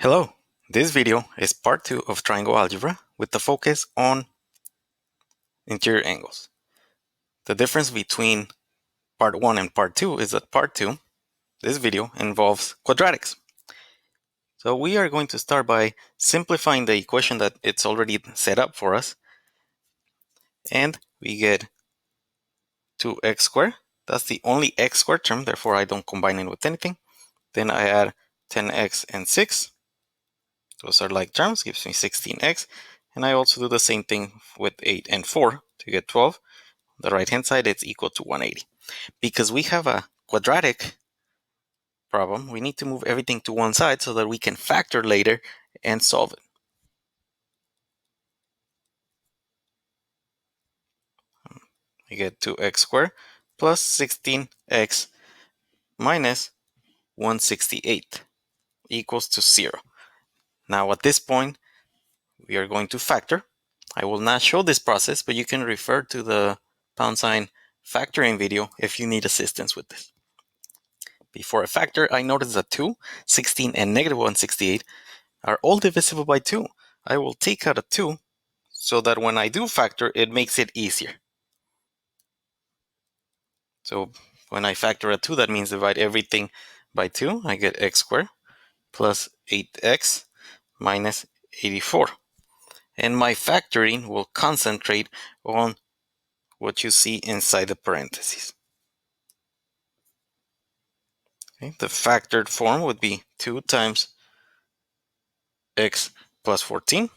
Hello, this video is part 2 of triangle algebra with the focus on interior angles. The difference between part 1 and part 2 is that part 2, this video, involves quadratics. So we are going to start by simplifying the equation that it's already set up for us, and we get 2x squared. That's the only x squared term, therefore I don't combine it with anything. Then I add 10x and 6. Those are like terms, gives me 16x. And I also do the same thing with 8 and 4 to get 12. The right hand side, it's equal to 180. Because we have a quadratic problem, we need to move everything to one side so that we can factor later and solve it. We get 2x squared plus 16x minus 168 equals to 0. Now at this point, we are going to factor. I will not show this process, but you can refer to the # factoring video if you need assistance with this. Before I factor, I notice that 2, 16, and negative 168 are all divisible by 2. I will take out a 2 so that when I do factor, it makes it easier. So when I factor a 2, that means divide everything by 2. I get x squared plus 8x minus 84. And my factoring will concentrate on what you see inside the parentheses. Okay, the factored form would be 2 times x plus 14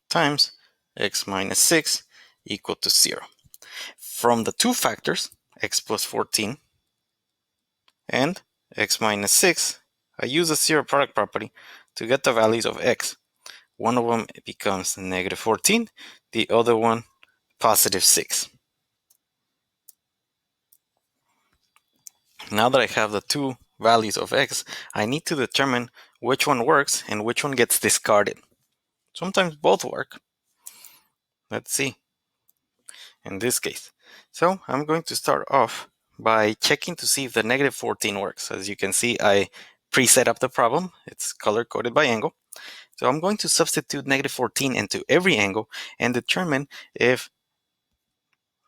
times x minus 6 equal to 0. From the two factors, x plus 14 and x minus 6, I use the zero product property to get the values of x. One of them becomes negative 14, the other one positive 6. Now that I have the two values of x, I need to determine which one works and which one gets discarded. Sometimes both work. Let's see in this case. So I'm going to start off by checking to see if the negative 14 works. As you can see, I preset up the problem. It's color-coded by angle. So I'm going to substitute negative 14 into every angle and determine if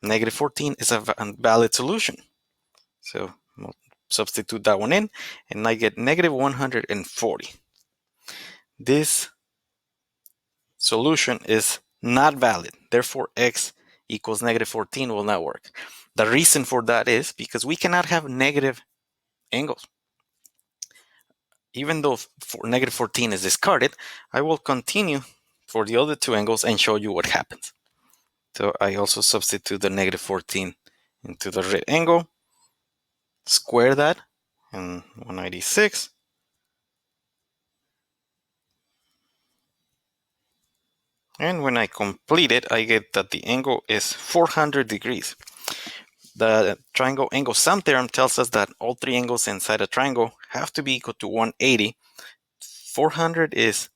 negative 14 is a valid solution. So I'll substitute that one in, and I get negative 140. This solution is not valid. Therefore, x equals negative 14 will not work. The reason for that is because we cannot have negative angles. Even though negative 14 is discarded, I will continue for the other two angles and show you what happens. So I also substitute the negative 14 into the right angle, square that, and 196. And when I complete it, I get that the angle is 400 degrees. The triangle angle sum theorem tells us that all three angles inside a triangle have to be equal to 180. 400 is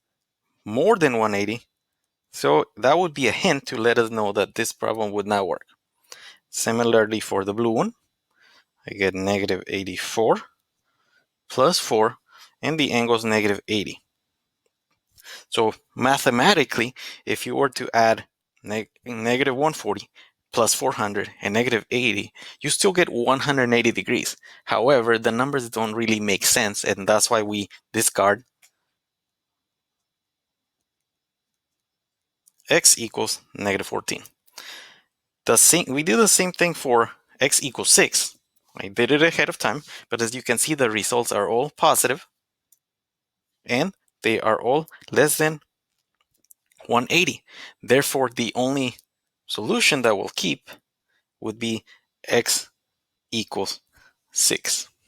more than 180. So that would be a hint to let us know that this problem would not work. Similarly for the blue one, I get negative 84 plus 4, and the angle is negative 80. So mathematically, if you were to add negative 140 plus 400 and negative 80, you still get 180 degrees. However, the numbers don't really make sense, and that's why we discard x equals negative 14. We do the same thing for x equals 6. I did it ahead of time, but as you can see, the results are all positive, and they are all less than 180. Therefore, the only solution that will keep would be x equals 6.